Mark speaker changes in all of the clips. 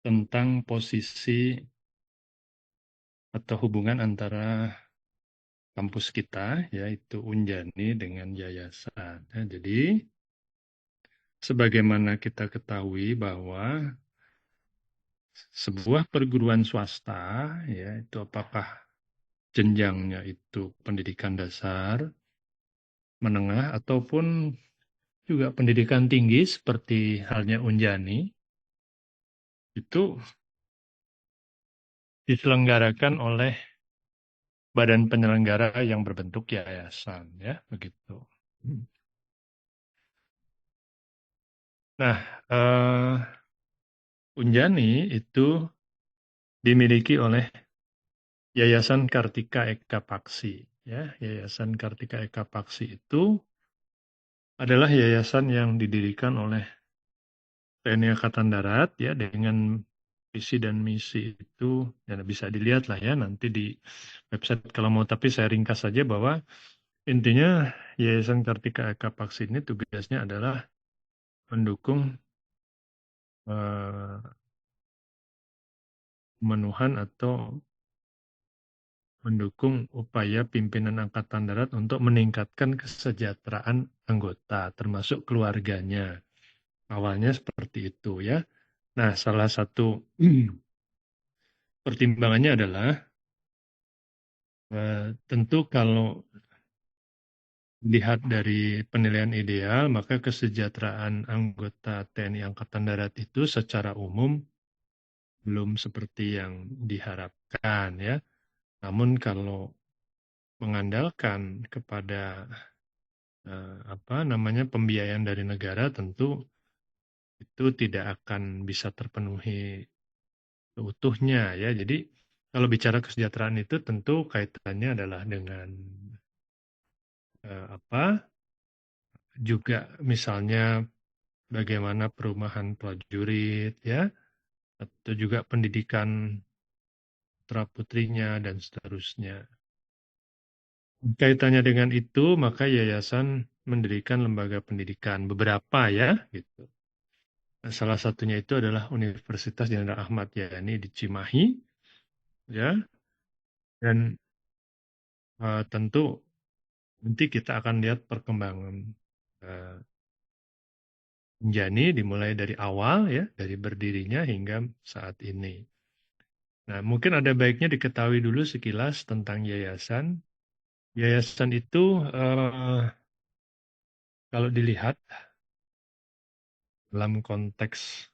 Speaker 1: tentang posisi atau hubungan antara kampus kita, yaitu Unjani dengan yayasan. Ya, jadi, sebagaimana kita ketahui bahwa sebuah perguruan swasta, ya, itu apakah jenjangnya itu pendidikan dasar, menengah, ataupun juga pendidikan tinggi seperti halnya Unjani, itu diselenggarakan oleh badan penyelenggara yang berbentuk yayasan, ya, begitu. Nah, Unjani itu dimiliki oleh Yayasan Kartika Eka Paksi. Ya, Yayasan Kartika Eka Paksi itu adalah yayasan yang didirikan oleh TNI Angkatan Darat, ya, dengan visi dan misi itu ya bisa dilihat lah ya nanti di website kalau mau, tapi saya ringkas saja bahwa intinya Yayasan Kartika Eka Paksi ini tugasnya adalah mendukung pemenuhan atau mendukung upaya pimpinan Angkatan Darat untuk meningkatkan kesejahteraan anggota, termasuk keluarganya. Awalnya seperti itu ya. Nah, salah satu pertimbangannya adalah tentu kalau lihat dari penilaian ideal, maka kesejahteraan anggota TNI Angkatan Darat itu secara umum belum seperti yang diharapkan ya. Namun kalau mengandalkan kepada apa namanya pembiayaan dari negara, tentu itu tidak akan bisa terpenuhi seutuhnya ya. Jadi kalau bicara kesejahteraan itu tentu kaitannya adalah dengan apa juga misalnya bagaimana perumahan prajurit ya, atau juga pendidikan putra putrinya dan seterusnya. Kaitannya dengan itu, maka yayasan mendirikan lembaga pendidikan beberapa ya gitu. Salah satunya itu adalah Universitas Jenderal Ahmad Yani di Cimahi, ya. Dan tentu nanti kita akan lihat perkembangan uh, Unjani dimulai dari awal ya, dari berdirinya hingga saat ini. Nah, mungkin ada baiknya diketahui dulu sekilas tentang yayasan. Yayasan itu kalau dilihat dalam konteks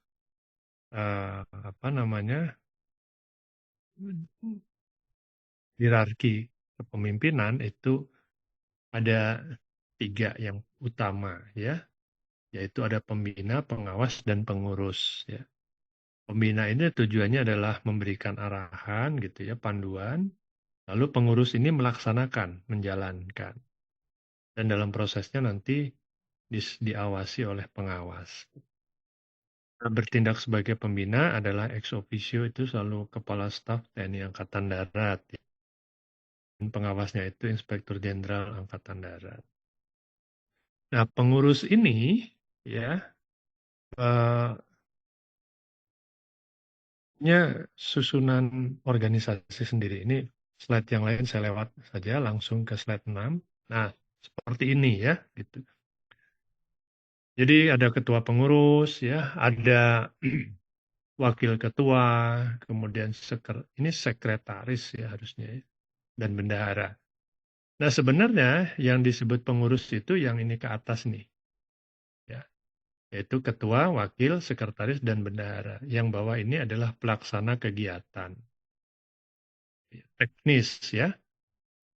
Speaker 1: apa namanya hierarki kepemimpinan itu ada tiga yang utama ya, yaitu ada pembina, pengawas, dan pengurus ya. Pembina ini tujuannya adalah memberikan arahan gitu ya, panduan, lalu pengurus ini melaksanakan, menjalankan. Dan dalam prosesnya nanti diawasi oleh pengawas. Nah, bertindak sebagai pembina adalah ex officio itu selalu Kepala Staf TNI Angkatan Darat. Ya. Dan pengawasnya itu Inspektur Jenderal Angkatan Darat. Nah, pengurus ini ya punya susunan organisasi sendiri. Ini slide yang lain saya lewat saja langsung ke slide 6. Nah, seperti ini ya gitu. Jadi ada ketua pengurus ya, ada wakil ketua, kemudian ini sekretaris ya harusnya ya, dan bendahara. Nah, sebenarnya yang disebut pengurus itu yang ini ke atas nih. Ya, yaitu ketua, wakil, sekretaris, dan bendahara. Yang bawah ini adalah pelaksana kegiatan. Teknis ya.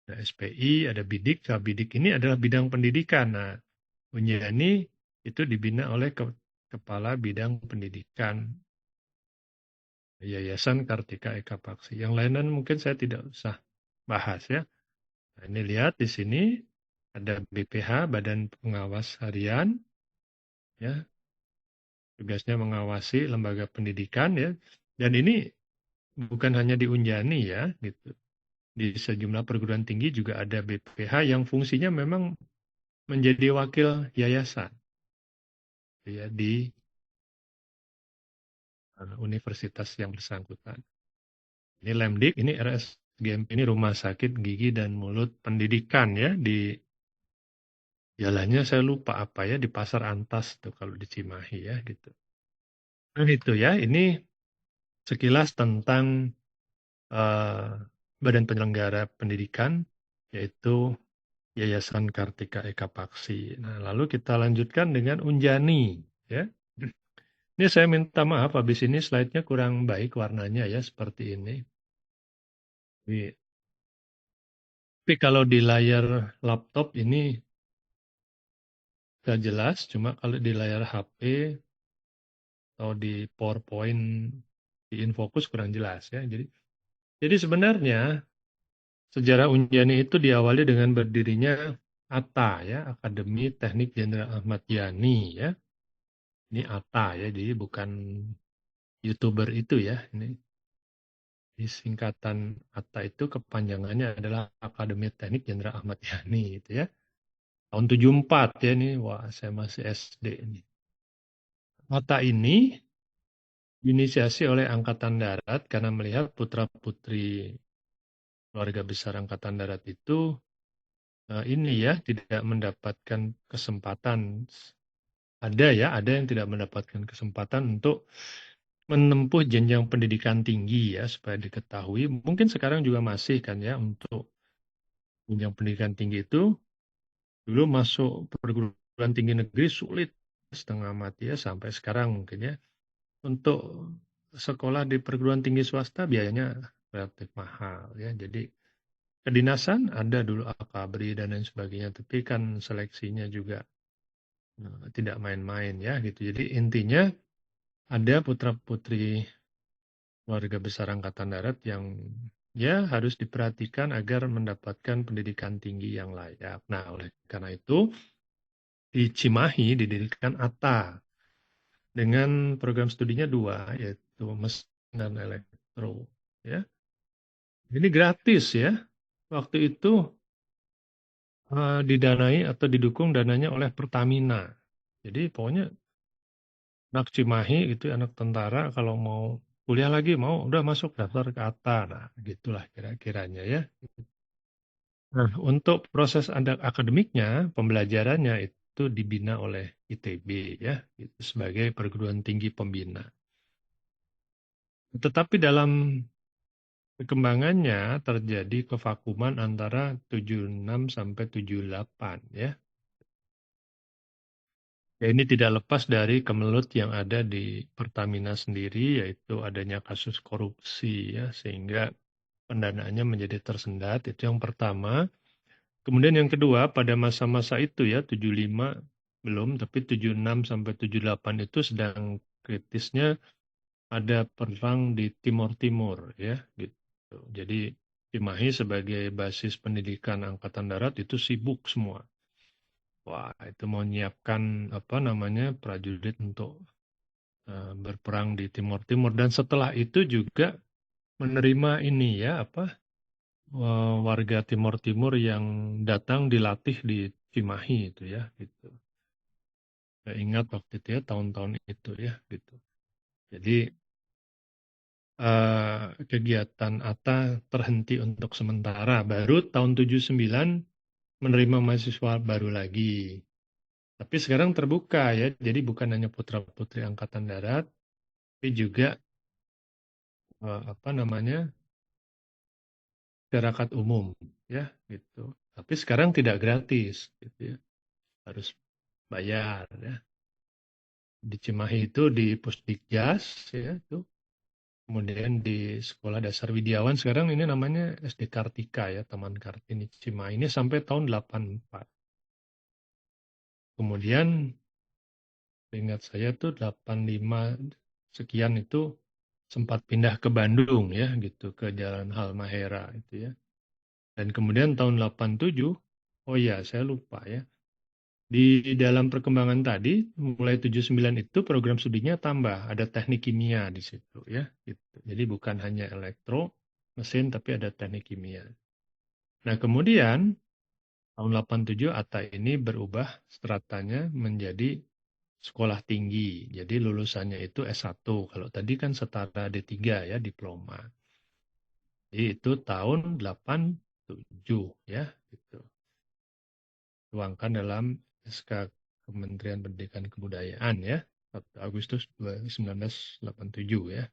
Speaker 1: Ada SPI, ada bidik. Nah, bidik ini adalah bidang pendidikan. Nah, Unjani itu dibina oleh Kepala Bidang Pendidikan Yayasan Kartika Eka Paksi. Yang lainnya mungkin saya tidak usah bahas ya. Nah, ini lihat di sini ada BPH, Badan Pengawas Harian, ya, tugasnya mengawasi lembaga pendidikan ya. Dan ini bukan hanya di Unjani ya, gitu. Di sejumlah perguruan tinggi juga ada BPH yang fungsinya memang menjadi wakil yayasan ya, di universitas yang bersangkutan. Ini Lemdik, ini RSGMP, ini Rumah Sakit Gigi dan Mulut Pendidikan ya, di jalannya saya lupa apa ya, di Pasar Antas tuh kalau di Cimahi ya gitu. Nah itu ya, ini sekilas tentang eh, Badan Penyelenggara Pendidikan, yaitu Yayasan Kartika Eka Paksi. Nah, lalu kita lanjutkan dengan Unjani ya. Ini saya minta maaf, habis ini slide-nya kurang baik warnanya ya, seperti ini. Tapi kalau di layar laptop ini nggak jelas, cuma kalau di layar HP atau di PowerPoint di InFocus kurang jelas ya. Jadi sebenarnya sejarah Unjani itu diawali dengan berdirinya ATA ya, Akademi Teknik Jenderal Ahmad Yani ya. Ini ATA ya, jadi bukan YouTuber itu ya. Ini di singkatan ATA itu kepanjangannya adalah Akademi Teknik Jenderal Ahmad Yani itu ya. Tahun 74 ya ini, wah saya masih SD ini. ATA ini diinisiasi oleh Angkatan Darat karena melihat putra-putri keluarga besar Angkatan Darat itu ini ya tidak mendapatkan kesempatan. Ada yang tidak mendapatkan kesempatan untuk menempuh jenjang pendidikan tinggi ya supaya diketahui. Mungkin sekarang juga masih kan ya untuk jenjang pendidikan tinggi itu dulu masuk perguruan tinggi negeri sulit setengah mati ya sampai sekarang mungkin ya. Untuk sekolah di perguruan tinggi swasta biayanya relatif mahal ya. Jadi kedinasan ada dulu Akabri dan lain sebagainya, tapi kan seleksinya juga tidak main-main ya gitu. Jadi intinya ada putra-putri warga besar Angkatan Darat yang ya harus diperhatikan agar mendapatkan pendidikan tinggi yang layak. Nah, oleh karena itu di Cimahi didirikan ATA dengan program studinya dua, yaitu mesin dan elektro. Ya, ini gratis ya. Waktu itu didanai atau didukung dananya oleh Pertamina. Jadi pokoknya anak Cimahi itu anak tentara kalau mau kuliah lagi mau udah masuk daftar ke ATA. Nah, gitulah kira-kiranya ya. Nah, untuk proses akademiknya, pembelajarannya itu dibina oleh ITB ya, itu sebagai perguruan tinggi pembina. Tetapi dalam perkembangannya terjadi kevakuman antara 76 sampai 78 ya. Ya, ini tidak lepas dari kemelut yang ada di Pertamina sendiri, yaitu adanya kasus korupsi ya, sehingga pendanaannya menjadi tersendat. Itu yang pertama. Kemudian yang kedua, pada masa-masa itu ya, 75 belum, tapi 76 sampai 78 itu sedang kritisnya ada perang di Timur Timur ya, gitu. Jadi Cimahi sebagai basis pendidikan Angkatan Darat itu sibuk semua. Wah, itu mau menyiapkan apa namanya prajurit untuk berperang di Timur Timur dan setelah itu juga menerima ini ya apa warga Timur Timur yang datang dilatih di Cimahi itu ya gitu. Saya ingat waktu itu ya tahun-tahun itu ya gitu. Jadi kegiatan ATA terhenti untuk sementara. Baru tahun 79 menerima mahasiswa baru lagi. Tapi sekarang terbuka ya. Jadi bukan hanya putra-putri Angkatan Darat, tapi juga apa namanya masyarakat umum ya gitu. Tapi sekarang tidak gratis gitu ya. Harus bayar ya. Di Cimahi itu di Pusdikjas ya itu. Kemudian di Sekolah Dasar Widiawan sekarang ini namanya SD Kartika ya, Taman Kartini Cimahi ini sampai tahun 84. Kemudian ingat saya tuh 85 sekian itu sempat pindah ke Bandung ya gitu ke Jalan Halmahera itu ya. Dan kemudian tahun 87, oh ya saya lupa ya. Di dalam perkembangan tadi mulai 79 itu program studinya tambah, ada teknik kimia di situ ya gitu. Jadi bukan hanya elektro, mesin tapi ada teknik kimia. Nah, kemudian tahun 87 ATA ini berubah stratanya menjadi sekolah tinggi. Jadi lulusannya itu S1. Kalau tadi kan setara D3 ya, diploma. Jadi itu tahun 87 ya, gitu. Tuangkan dalam SK Kementerian Pendidikan Kebudayaan ya, 1 Agustus 1987 ya.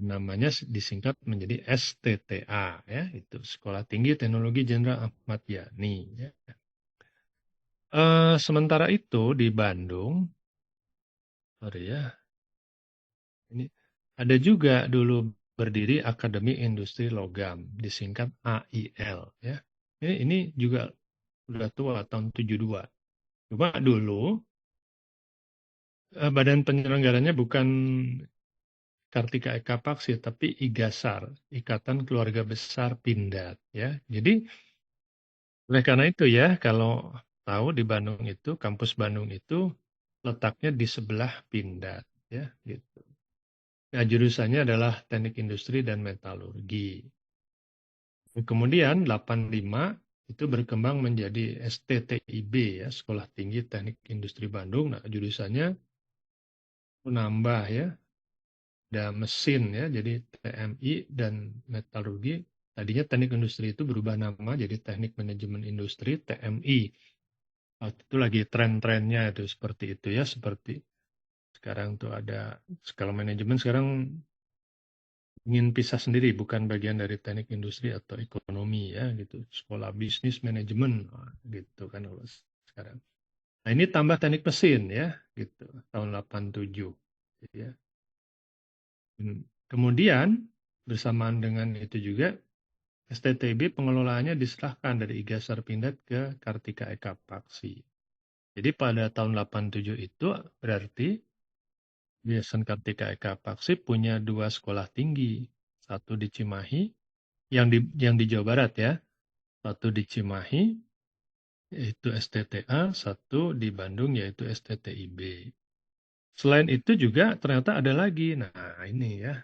Speaker 1: Namanya disingkat menjadi STTA ya, itu Sekolah Tinggi Teknologi Jenderal Ahmad Yani ya. Sementara itu di Bandung, sorry ya, ini ada juga dulu berdiri Akademi Industri Logam, disingkat AIL ya. Ini juga udah tua tahun 72. Cuma dulu badan penyelenggaranya bukan Kartika Eka Paksi, tapi IGASAR, Ikatan Keluarga Besar Pindad ya. Jadi oleh karena itu ya, kalau tahu di Bandung itu, kampus Bandung itu letaknya di sebelah Pindad ya gitu. Nah, jurusannya adalah Teknik Industri dan Metalurgi. Kemudian 85 itu berkembang menjadi STTIB ya, Sekolah Tinggi Teknik Industri Bandung. Nah, jurusannya menambah ya, ada mesin ya, jadi TMI dan metalurgi. Tadinya teknik industri itu berubah nama jadi teknik manajemen industri TMI. Waktu itu lagi tren-trennya itu seperti itu ya, seperti sekarang tuh ada skala manajemen sekarang ingin pisah sendiri, bukan bagian dari teknik industri atau ekonomi ya gitu. Sekolah bisnis manajemen gitu kan kalau sekarang. Nah ini tambah teknik mesin ya gitu tahun 87 ya. Kemudian bersamaan dengan itu juga STTB pengelolaannya diserahkan dari IGASAR Pindad ke Kartika Eka Paksi. Jadi pada tahun 87 itu berarti Yayasan Kartika Eka Paksi punya 2 sekolah tinggi. Satu di Cimahi, yang di Jawa Barat ya. Satu di Cimahi, yaitu STTA. Satu di Bandung, yaitu STTIB. Selain itu juga ternyata ada lagi. Nah ini ya.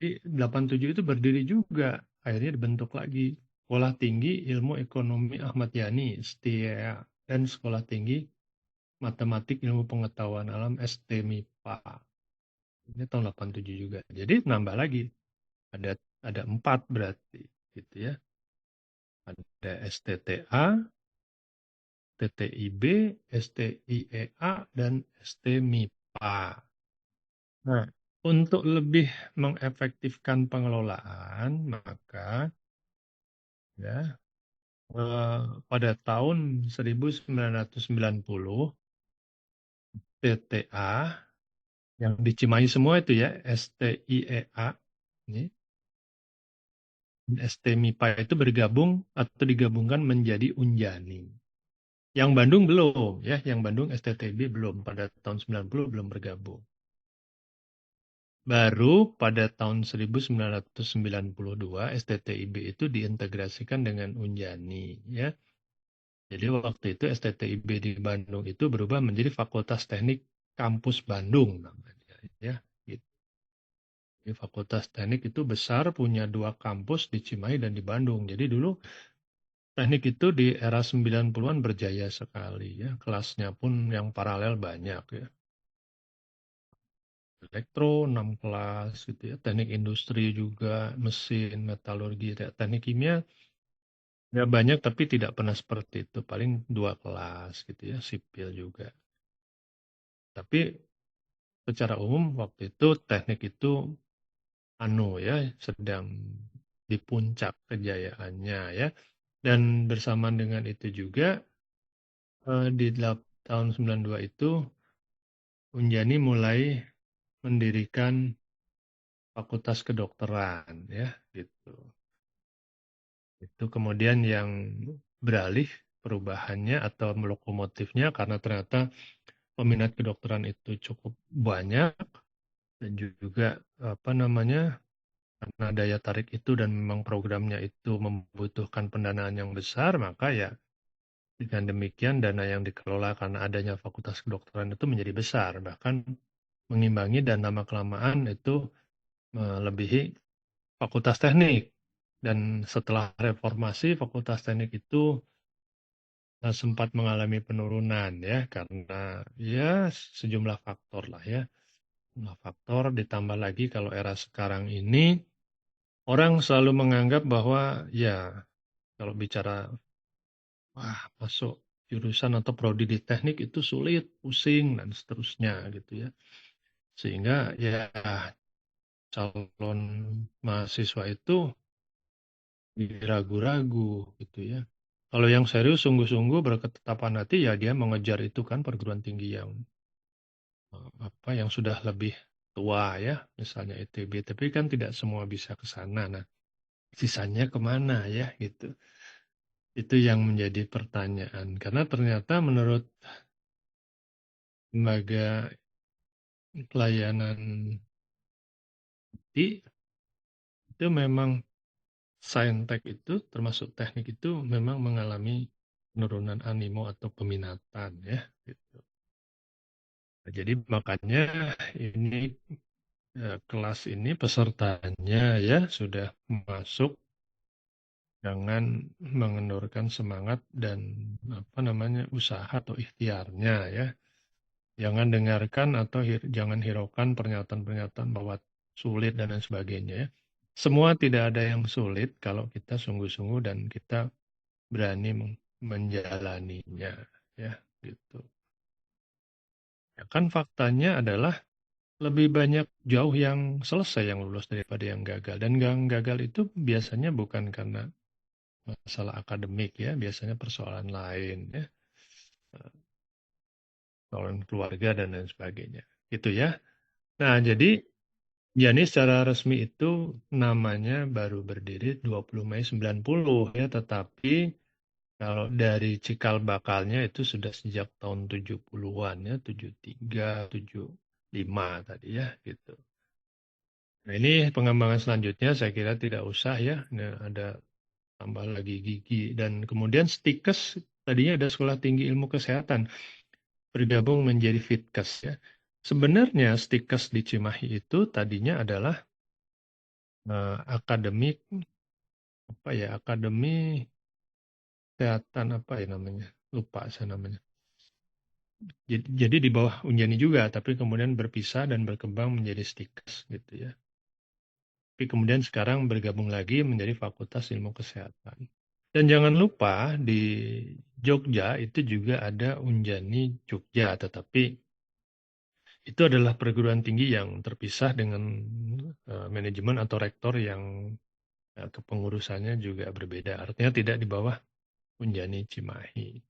Speaker 1: Di 87 itu berdiri juga. Akhirnya dibentuk lagi. Sekolah Tinggi Ilmu Ekonomi Ahmad Yani, STIA. Dan Sekolah Tinggi Matematik Ilmu Pengetahuan Alam STMIPA. Ini tahun 87 juga. Jadi nambah lagi. Ada ada 4 berarti gitu ya. Ada STTA, TTIB, STIEA dan STMIPA. Nah, untuk lebih mengefektifkan pengelolaan, maka ya pada tahun 1990 TTA yang di Cimahi semua itu ya, STIEA ini STMIPA itu bergabung atau digabungkan menjadi Unjani. Yang Bandung belum ya, yang Bandung STTB belum, pada tahun 90 belum bergabung. Baru pada tahun 1992 STTIB itu diintegrasikan dengan Unjani ya. Jadi waktu itu STTIB di Bandung itu berubah menjadi Fakultas Teknik Kampus Bandung namanya ya. Gitu. Jadi Fakultas Teknik itu besar, punya 2 kampus di Cimahi dan di Bandung. Jadi dulu teknik itu di era 90-an berjaya sekali ya. Kelasnya pun yang paralel banyak ya. Elektro 6 kelas gitu ya. Teknik industri juga, mesin, metalurgi, teknik kimia ya banyak tapi tidak pernah seperti itu. Paling 2 kelas gitu ya, sipil juga. Tapi secara umum waktu itu teknik itu ya sedang di puncak kejayaannya ya. Dan bersamaan dengan itu juga di tahun 92 itu Unjani mulai mendirikan fakultas kedokteran ya gitu. Itu kemudian yang beralih perubahannya atau lokomotifnya karena ternyata peminat kedokteran itu cukup banyak dan juga apa namanya karena daya tarik itu dan memang programnya itu membutuhkan pendanaan yang besar maka ya dengan demikian dana yang dikelola karena adanya fakultas kedokteran itu menjadi besar bahkan mengimbangi dan lama kelamaan itu melebihi fakultas teknik. Dan setelah reformasi, fakultas teknik itu sempat mengalami penurunan ya karena ya sejumlah faktor lah ya. Sejumlah faktor ditambah lagi kalau era sekarang ini orang selalu menganggap bahwa ya kalau bicara wah masuk jurusan atau prodi di teknik itu sulit, pusing dan seterusnya gitu ya. Sehingga ya calon mahasiswa itu ragu-ragu gitu ya. Kalau yang serius sungguh-sungguh berketetapan hati ya dia mengejar itu kan perguruan tinggi yang apa yang sudah lebih tua ya, misalnya ITB, tapi kan tidak semua bisa ke sana. Nah, sisanya kemana ya gitu. Itu yang menjadi pertanyaan karena ternyata menurut lembaga pelayanan di itu memang saintek itu termasuk teknik itu memang mengalami penurunan animo atau peminatan ya gitu. Nah, jadi makanya ini kelas ini pesertanya ya sudah masuk jangan mengendorkan semangat dan apa namanya usaha atau ikhtiarnya ya. Jangan dengarkan atau jangan hiraukan pernyataan-pernyataan bahwa sulit dan lain sebagainya ya. Semua tidak ada yang sulit kalau kita sungguh-sungguh dan kita berani menjalaninya ya gitu. Ya kan faktanya adalah lebih banyak jauh yang selesai yang lulus daripada yang gagal. Dan yang gagal itu biasanya bukan karena masalah akademik ya, biasanya persoalan lain ya, persoalan keluarga dan lain sebagainya. Gitu ya. Nah, jadi Yani secara resmi itu namanya baru berdiri 20 Mei 90 ya, tetapi kalau dari cikal bakalnya itu sudah sejak tahun 70-an ya, 73, 75 tadi ya gitu. Nah, ini pengembangan selanjutnya saya kira tidak usah ya. Nah, ada tambah lagi gigi dan kemudian Stikes tadinya ada Sekolah Tinggi Ilmu Kesehatan bergabung menjadi Fitkes ya. Sebenarnya Stikes di Cimahi itu tadinya adalah akademik apa ya akademi kesehatan apa ya namanya lupa saya namanya. Jadi di bawah Unjani juga tapi kemudian berpisah dan berkembang menjadi Stikes gitu ya. Tapi kemudian sekarang bergabung lagi menjadi Fakultas Ilmu Kesehatan. Dan jangan lupa di Jogja itu juga ada Unjani Jogja, tetapi itu adalah perguruan tinggi yang terpisah dengan manajemen atau rektor yang kepengurusannya juga berbeda. Artinya tidak di bawah Unjani Cimahi.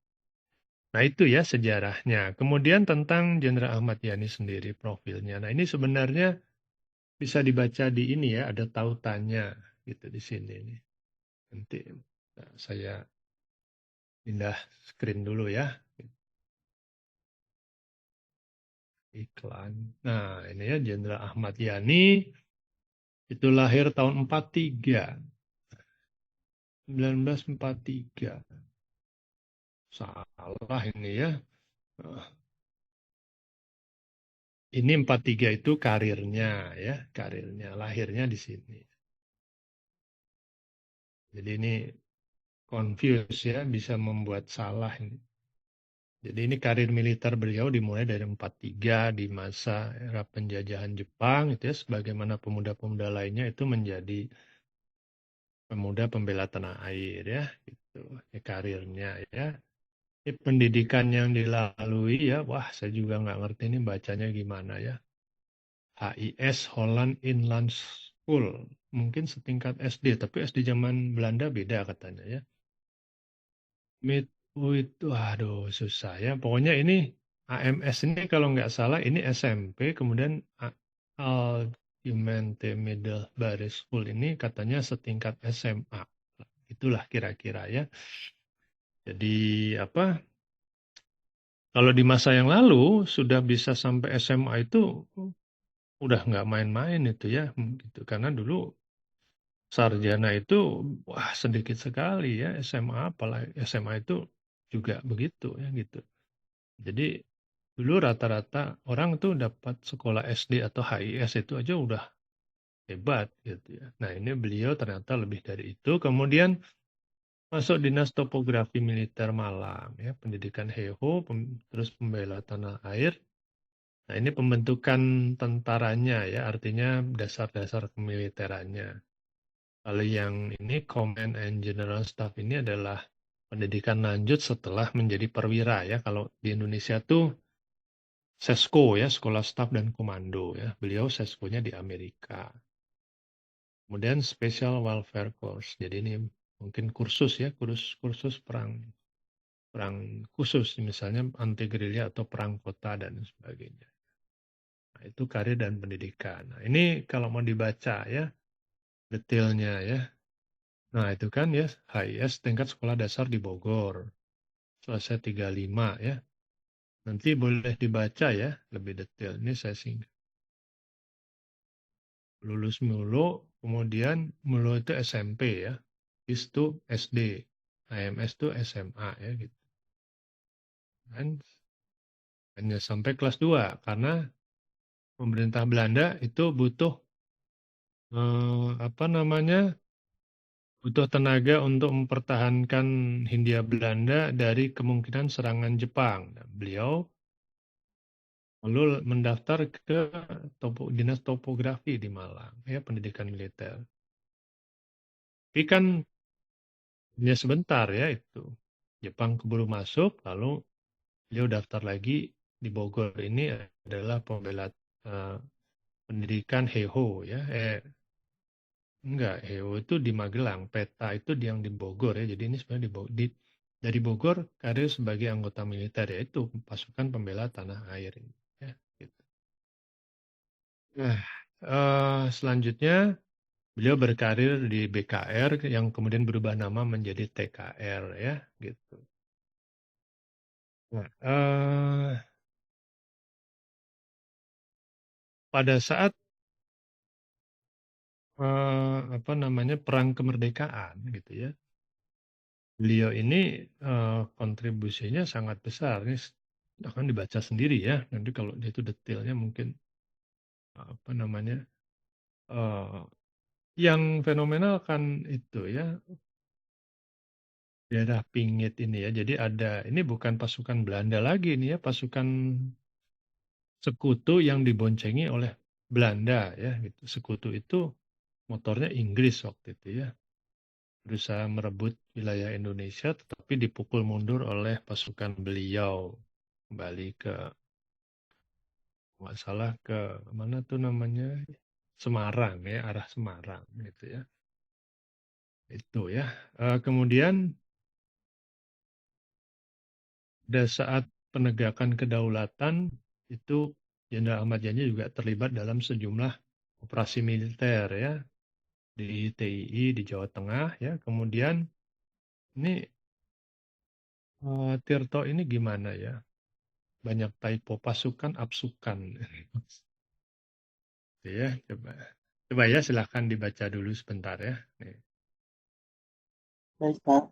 Speaker 1: Nah itu ya sejarahnya. Kemudian tentang Jenderal Ahmad Yani sendiri profilnya. Nah ini sebenarnya bisa dibaca di ini ya, ada tautannya gitu di sini nih. Nanti saya pindah screen dulu ya. Iklan. Nah, ini ya Jenderal Ahmad Yani itu lahir tahun 43, 1943. Salah ini ya. Eh, Ini 43 itu karirnya ya, karirnya, lahirnya di sini. Jadi ini confuse ya, bisa membuat salah ini. Jadi ini karir militer beliau dimulai dari 43 di masa era penjajahan Jepang itu ya, sebagaimana pemuda-pemuda lainnya itu menjadi pemuda pembela tanah air ya, gitu. Ya, karirnya ya. Ini pendidikan yang dilalui ya, wah saya juga nggak ngerti ini bacanya gimana ya. HIS Holland Inland School, mungkin setingkat SD, tapi SD zaman Belanda beda katanya ya. Midway itu, aduh susah ya. Pokoknya ini AMS ini kalau nggak salah ini SMP, kemudian Argumente Middelbare School ini katanya setingkat SMA. Itulah kira-kira ya. Jadi apa? Kalau di masa yang lalu sudah bisa sampai SMA itu udah nggak main-main itu ya, gitu. Karena dulu sarjana itu wah sedikit sekali ya SMA, apalagi SMA itu juga begitu ya gitu. Jadi dulu rata-rata orang tuh dapat sekolah SD atau HIS itu aja udah hebat gitu ya. Nah ini beliau ternyata lebih dari itu. Kemudian Masuk Dinas Topografi Militer Malang, ya, pendidikan HEHO, terus pembela tanah air. Nah, ini pembentukan tentaranya, ya, artinya dasar-dasar kemiliterannya. Kalau yang ini Command and General Staff ini adalah pendidikan lanjut setelah menjadi perwira, ya. Kalau di Indonesia tuh Sesko, ya, Sekolah Staf dan Komando, ya. Beliau Seskonya di Amerika. Kemudian Special Warfare Course. Jadi ini mungkin kursus, ya, kursus perang perang khusus, misalnya anti gerilya atau perang kota dan sebagainya. Nah, itu karir dan pendidikan. Nah, ini kalau mau dibaca, ya, detailnya, ya. Nah, itu kan, ya, HIS tingkat sekolah dasar di Bogor. Selesai 35, ya. Nanti boleh dibaca, ya, lebih detail. Ini saya singkat. Lulus mulu, kemudian mulu itu SMP, ya. IS itu SD. AMS itu SMA, ya, gitu. Dan hanya sampai kelas 2 karena pemerintah Belanda itu butuh apa namanya, butuh tenaga untuk mempertahankan Hindia Belanda dari kemungkinan serangan Jepang. Nah, beliau lalu mendaftar ke Dinas Topografi di Malang, ya, pendidikan militer. Tapi kan hanya sebentar, ya, itu. Jepang keburu masuk, lalu beliau daftar lagi di Bogor. Ini adalah pembela eh, pendidikan HEHO, ya. Enggak, HEHO itu di Magelang, PETA itu yang di Bogor, ya. Jadi ini sebenarnya dari Bogor karir sebagai anggota militer, yaitu pasukan pembela tanah air ini, ya, gitu. Nah, selanjutnya beliau berkarir di BKR yang kemudian berubah nama menjadi TKR, ya, gitu. Nah, pada saat apa namanya perang kemerdekaan, gitu, ya, beliau ini kontribusinya sangat besar. Ini akan dibaca sendiri, ya. Nanti kalau itu detailnya mungkin apa namanya eh, yang fenomenal kan itu, ya, daerah Pingit ini, ya. Jadi ini bukan pasukan Belanda lagi, ini, ya, pasukan sekutu yang diboncengi oleh Belanda, ya, gitu. Sekutu itu motornya Inggris waktu itu, ya. Berusaha merebut wilayah Indonesia tetapi dipukul mundur oleh pasukan beliau kembali ke nggak salah ke mana tuh namanya Semarang, ya, arah Semarang, gitu, ya. Itu, ya. Kemudian pada saat penegakan kedaulatan itu Jenderal Ahmad Yani juga terlibat dalam sejumlah operasi militer, ya, di TII di Jawa Tengah, ya. Kemudian ini Tirto ini gimana, ya? Banyak typo pasukan absukan. Gitu, ya, coba. Coba, ya, silahkan dibaca dulu sebentar, ya. Nih.
Speaker 2: Baik, Pak.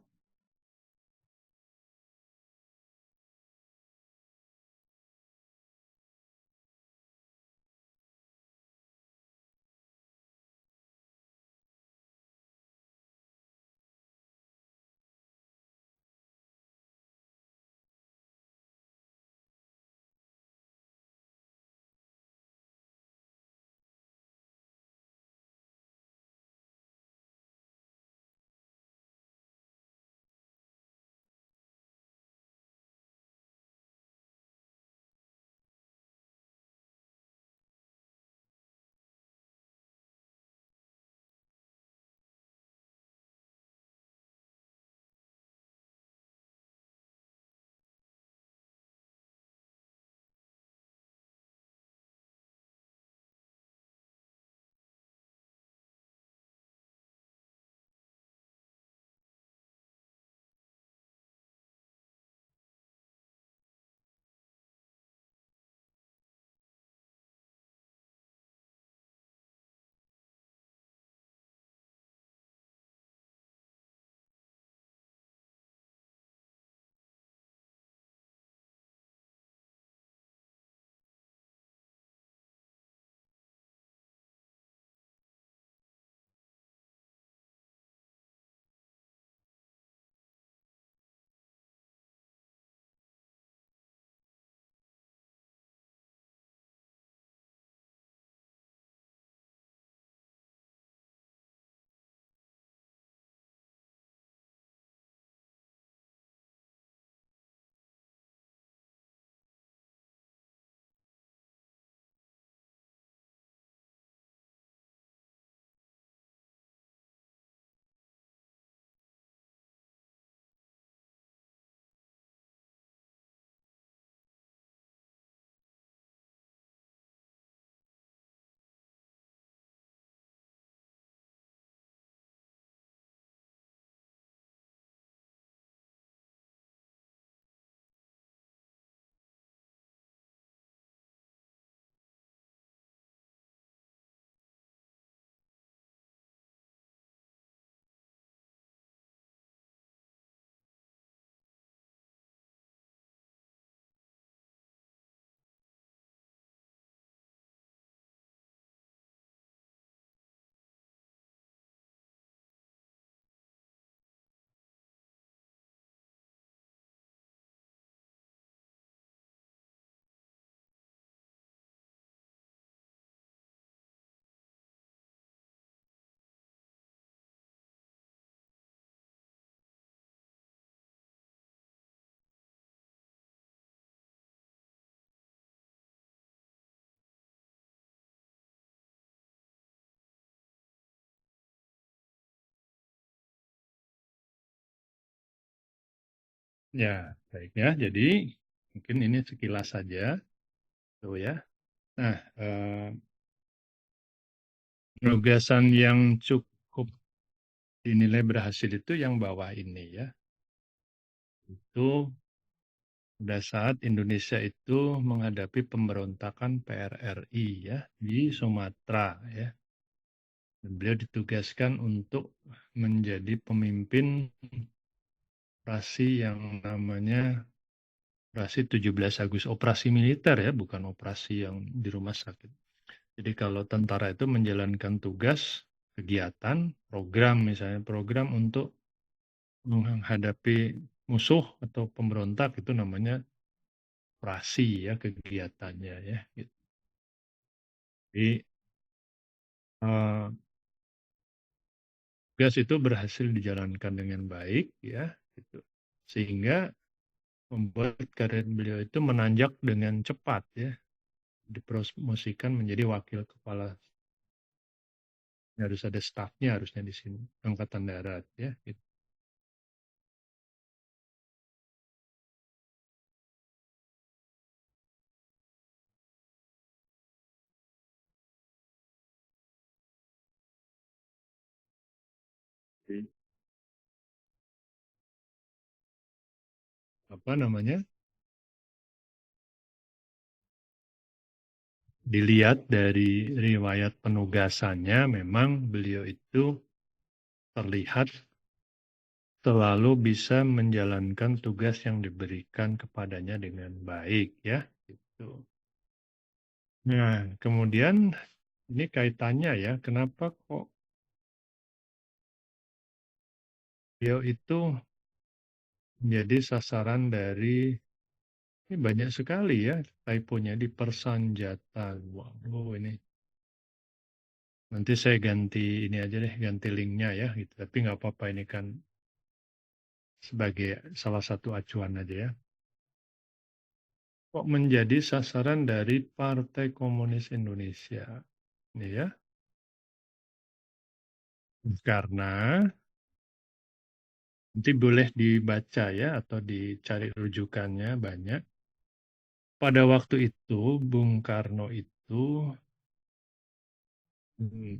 Speaker 1: Ya, baik ya. Jadi mungkin ini sekilas saja, tuh ya. Nah, penugasan yang cukup dinilai berhasil itu yang bawah ini ya. Itu pada saat Indonesia itu menghadapi pemberontakan PRRI ya di Sumatera ya. Dan beliau ditugaskan untuk menjadi pemimpin operasi yang namanya operasi 17 Agustus, operasi militer ya, bukan operasi yang di rumah sakit. Jadi kalau tentara itu menjalankan tugas, kegiatan, program misalnya, program untuk menghadapi musuh atau pemberontak itu namanya operasi ya kegiatannya ya. Gitu. Jadi tugas itu berhasil dijalankan dengan baik ya, gitu. Sehingga membuat karir beliau itu menanjak dengan cepat ya, dipromosikan menjadi wakil kepala. Harus ada stafnya harusnya di sini, Angkatan Darat ya. Gitu. Jadi, apa namanya? Dilihat dari riwayat penugasannya, memang beliau itu terlihat selalu bisa menjalankan tugas yang diberikan kepadanya dengan baik ya. Gitu. Nah, kemudian ini kaitannya ya, kenapa kok beliau itu menjadi sasaran dari ini banyak sekali ya typonya di persanjata. Wow, ini nanti saya ganti ini aja deh, ganti linknya ya gitu. Tapi nggak apa-apa ini kan sebagai salah satu acuan aja ya. Kok menjadi sasaran dari Partai Komunis Indonesia? Ini ya, karena nanti boleh dibaca ya atau dicari rujukannya banyak. Pada waktu itu Bung Karno itu hmm,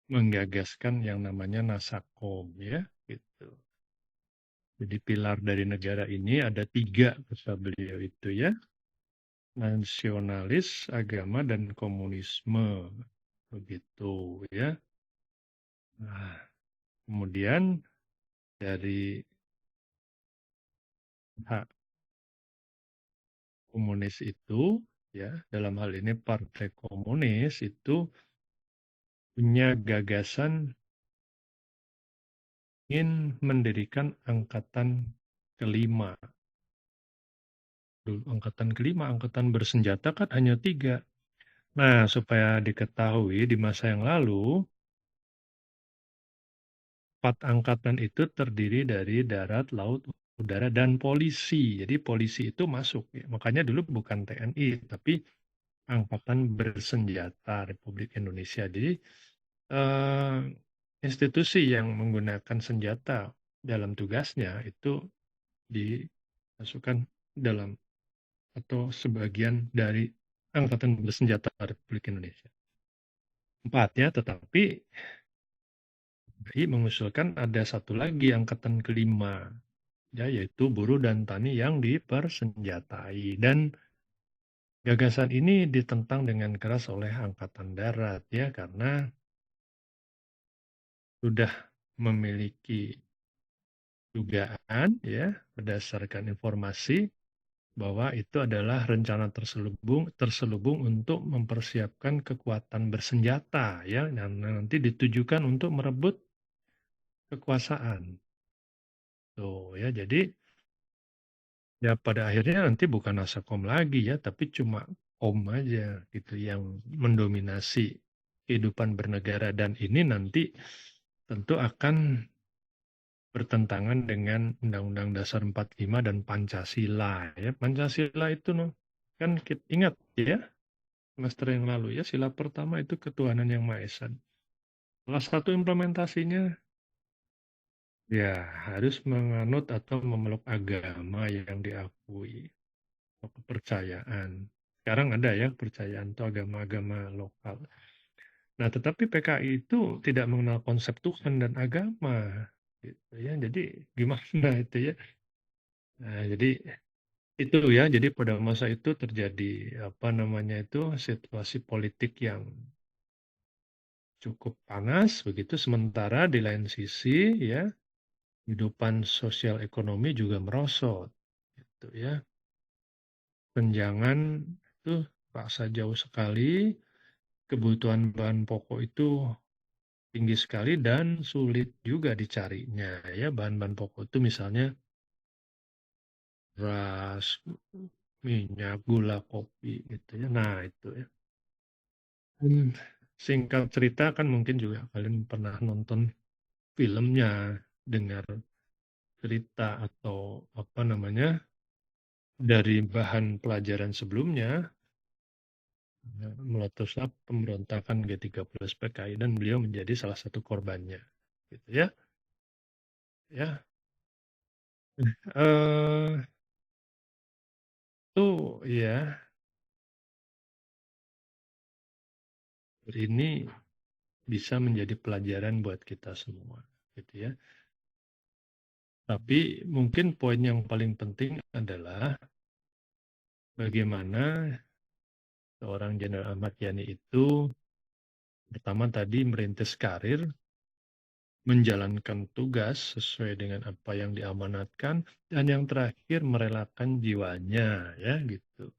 Speaker 1: menggagaskan yang namanya Nasakom ya, gitu. Jadi pilar dari negara ini ada tiga kata beliau itu ya, nasionalis, agama, dan komunisme. Begitu ya. Nah, kemudian dari hak komunis itu, ya dalam hal ini Partai Komunis itu punya gagasan ingin mendirikan angkatan kelima. Dulu angkatan kelima, angkatan bersenjata kan hanya tiga. Nah, supaya diketahui di masa yang lalu, empat angkatan itu terdiri dari darat, laut, udara, dan polisi. Jadi polisi itu masuk. Ya. Makanya dulu bukan TNI, tapi Angkatan Bersenjata Republik Indonesia. Jadi eh, institusi yang menggunakan senjata dalam tugasnya itu dimasukkan dalam atau sebagian dari Angkatan Bersenjata Republik Indonesia. Empatnya, tetapi mengusulkan ada satu lagi angkatan kelima, ya, yaitu buruh dan tani yang dipersenjatai. Dan gagasan ini ditentang dengan keras oleh Angkatan Darat, ya, karena sudah memiliki dugaan, ya, berdasarkan informasi bahwa itu adalah rencana terselubung untuk mempersiapkan kekuatan bersenjata, ya, yang nanti ditujukan untuk merebut kekuasaan. Tuh, ya, jadi ya pada akhirnya nanti bukan Nasakom lagi ya, tapi cuma Kom aja gitu yang mendominasi kehidupan bernegara dan ini nanti tentu akan bertentangan dengan Undang-Undang Dasar 45 dan Pancasila ya. Pancasila itu no, kan kita ingat ya semester yang lalu ya sila pertama itu ketuhanan yang Maha Esa. Salah satu implementasinya Ya, harus menganut atau memeluk agama yang diakui, atau kepercayaan. Sekarang ada ya kepercayaan itu agama-agama lokal. Nah, tetapi PKI itu tidak mengenal konsep Tuhan dan agama, gitu ya. Jadi gimana itu ya? Nah, jadi itu ya. Jadi pada masa itu terjadi apa namanya itu situasi politik yang cukup panas begitu. Sementara di lain sisi ya kehidupan sosial ekonomi juga merosot, gitu ya. Tunjangan itu terasa jauh sekali, kebutuhan bahan pokok itu tinggi sekali dan sulit juga dicarinya ya bahan-bahan pokok itu misalnya beras, minyak, gula, kopi gitu ya. Nah, itu ya. Hmm, Singkat cerita kan mungkin juga kalian pernah nonton filmnya, dengar cerita atau apa namanya dari bahan pelajaran sebelumnya ya, meletuslah pemberontakan G30 PKI dan beliau menjadi salah satu korbannya gitu ya. Ya, eh itu ya ini bisa menjadi pelajaran buat kita semua gitu ya. Tapi mungkin poin yang paling penting adalah bagaimana seorang Jenderal Ahmad Yani itu pertama tadi merintis karir, menjalankan tugas sesuai dengan apa yang diamanatkan, dan yang terakhir merelakan jiwanya ya gitu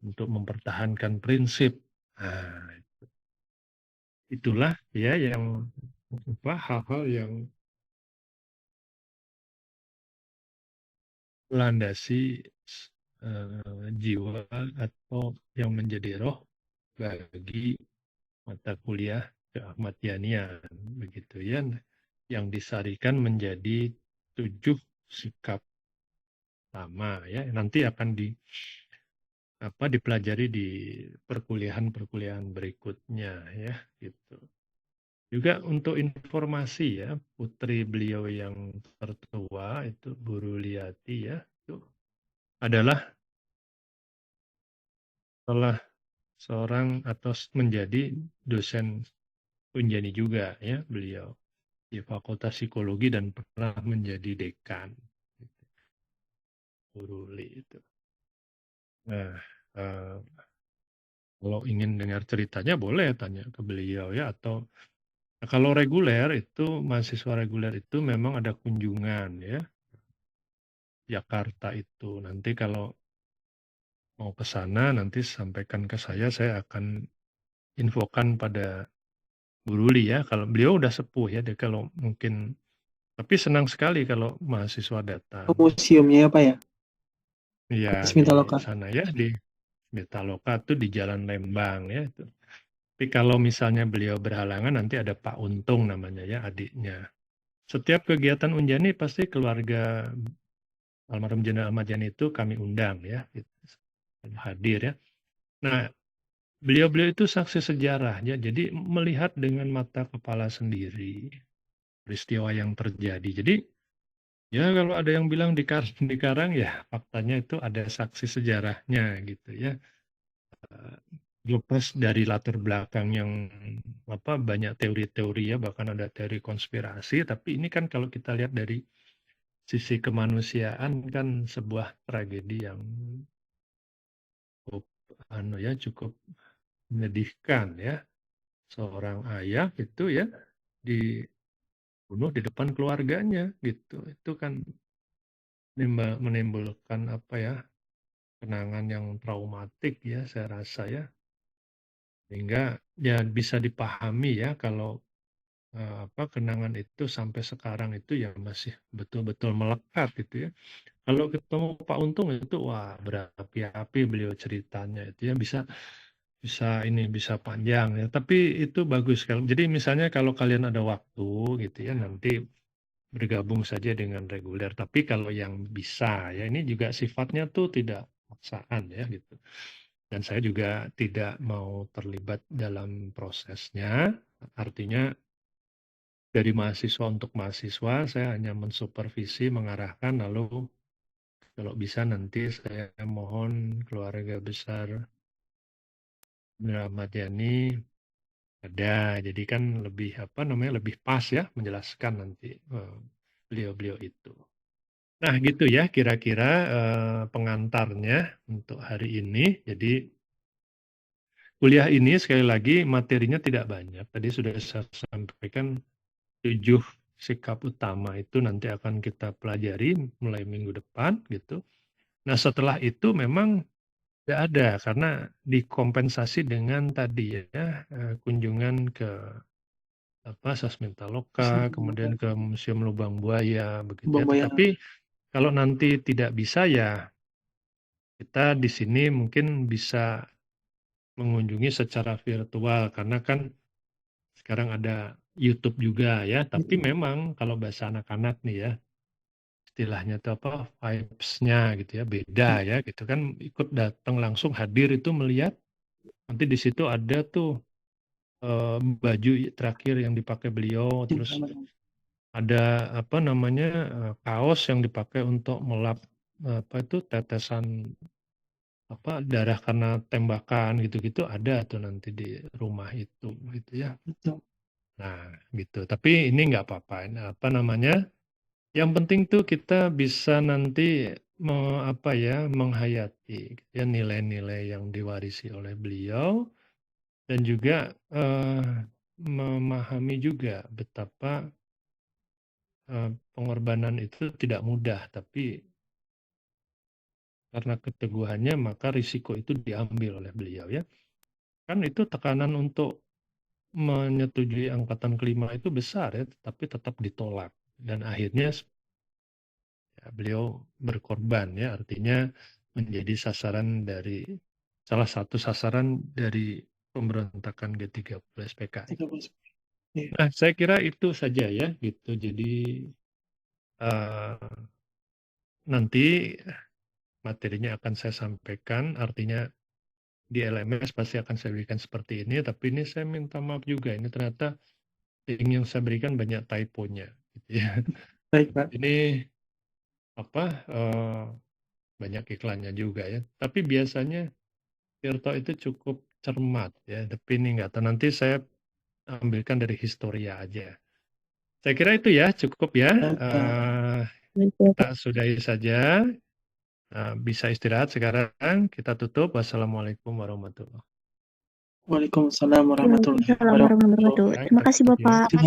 Speaker 1: untuk mempertahankan prinsip. Nah, itulah ya yang apa hal-hal yang melandasi jiwa atau yang menjadi roh bagi mata kuliah keahmadiyanian begitu ya yang disarikan menjadi 7 sikap utama ya nanti akan dipelajari di perkuliahan-perkuliahan berikutnya ya gitu. Juga untuk informasi ya putri beliau yang tertua itu Bu Ruliati ya itu adalah salah seorang atau menjadi dosen Unjani juga ya beliau di Fakultas Psikologi dan pernah menjadi dekan Uruli itu. Nah, eh, kalau ingin dengar ceritanya boleh tanya ke beliau ya atau nah, kalau reguler itu mahasiswa reguler itu memang ada kunjungan ya Jakarta itu. Nanti kalau mau ke sana nanti sampaikan ke saya akan infokan pada Bu Ruli ya. Kalau beliau udah sepuh ya, dia kalau mungkin tapi senang sekali kalau mahasiswa datang.
Speaker 2: Museumnya apa ya?
Speaker 1: Ya di
Speaker 2: Smithaloka.
Speaker 1: sana ya di Metaloka tuh di Jalan Lembang ya itu. Tapi kalau misalnya beliau berhalangan nanti ada Pak Untung namanya ya adiknya. Setiap kegiatan Unjani pasti keluarga almarhum Jenderal Ahmad Yani itu kami undang ya gitu. Hadir ya. Nah, beliau-beliau itu saksi sejarah ya. Jadi melihat dengan mata kepala sendiri peristiwa yang terjadi. Jadi ya kalau ada yang bilang di Karang ya faktanya itu ada saksi sejarahnya gitu ya. Lepas dari latar belakang yang apa banyak teori-teori ya bahkan ada teori konspirasi tapi ini kan kalau kita lihat dari sisi kemanusiaan kan sebuah tragedi yang cukup cukup menyedihkan ya seorang ayah itu ya dibunuh di depan keluarganya gitu itu kan menimbulkan apa ya kenangan yang traumatik ya saya rasa ya sehingga ya bisa dipahami ya kalau apa kenangan itu sampai sekarang itu ya masih betul-betul melekat gitu ya. Kalau ketemu Pak Untung itu wah berapi-api beliau ceritanya itu ya bisa bisa ini bisa panjang ya. Tapi itu bagus kalau jadi misalnya kalau kalian ada waktu gitu ya nanti bergabung saja dengan reguler. Tapi kalau yang bisa ya ini juga sifatnya tuh tidak paksaan ya gitu. Dan saya juga tidak mau terlibat dalam prosesnya. Artinya dari mahasiswa untuk mahasiswa, saya hanya mensupervisi, mengarahkan, lalu kalau bisa nanti saya mohon keluarga besar Bunda Ahmad Yani ada, jadi kan lebih apa namanya lebih pas ya menjelaskan nanti beliau-beliau itu. Nah gitu ya kira-kira pengantarnya untuk hari ini. Jadi kuliah ini sekali lagi materinya tidak banyak. Tadi sudah saya sampaikan 7 sikap utama itu nanti akan kita pelajari mulai minggu depan gitu. Nah setelah itu memang tidak ada karena dikompensasi dengan tadi ya kunjungan ke apa Sasmintaloka, kemudian ke Museum Lubang Buaya begitu ya.
Speaker 2: Bambaya.
Speaker 1: Tetapi kalau nanti tidak bisa ya kita di sini mungkin bisa mengunjungi secara virtual karena kan sekarang ada YouTube juga ya. Tapi memang kalau bahasa anak-anak nih ya istilahnya itu apa vibes-nya gitu ya beda ya gitu kan ikut datang langsung hadir itu melihat nanti di situ ada tuh baju terakhir yang dipakai beliau terus ada apa namanya kaos yang dipakai untuk melap apa itu tetesan apa darah karena tembakan gitu-gitu ada tuh nanti di rumah itu gitu ya.
Speaker 2: Betul.
Speaker 1: Nah gitu tapi ini nggak apa-apa apa namanya yang penting tuh kita bisa nanti apa ya menghayati gitu ya nilai-nilai yang diwarisi oleh beliau dan juga memahami juga betapa pengorbanan itu tidak mudah tapi karena keteguhannya maka risiko itu diambil oleh beliau ya. Kan itu tekanan untuk menyetujui angkatan kelima itu besar ya, tapi tetap ditolak dan akhirnya ya, beliau berkorban ya, artinya menjadi sasaran dari salah satu sasaran dari pemberontakan G30 SPKI.
Speaker 2: 13. Iya.
Speaker 1: Nah, saya kira itu saja ya gitu. Jadi nanti materinya akan saya sampaikan, artinya di LMS pasti akan saya berikan seperti ini, tapi ini saya minta maaf juga, ini ternyata link yang saya berikan banyak typonya. Gitu ya.
Speaker 2: Baik, Pak.
Speaker 1: Ini apa banyak iklannya juga ya. Tapi biasanya Tirto itu cukup cermat ya, tapi ini nggak tahu. Nanti saya ambilkan dari Historia aja. Saya kira itu ya cukup ya.
Speaker 2: Baik, Pak.
Speaker 1: Kita sudahi saja. Bisa istirahat sekarang. Kita tutup. Wassalamualaikum warahmatullahi wabarakatuh.
Speaker 2: Waalaikumsalam warahmatullahi
Speaker 3: Waalaikumsalam warahmatullahi
Speaker 2: wabarakatuh.
Speaker 3: wabarakatuh. Terima kasih
Speaker 1: Ya.
Speaker 3: Bapak.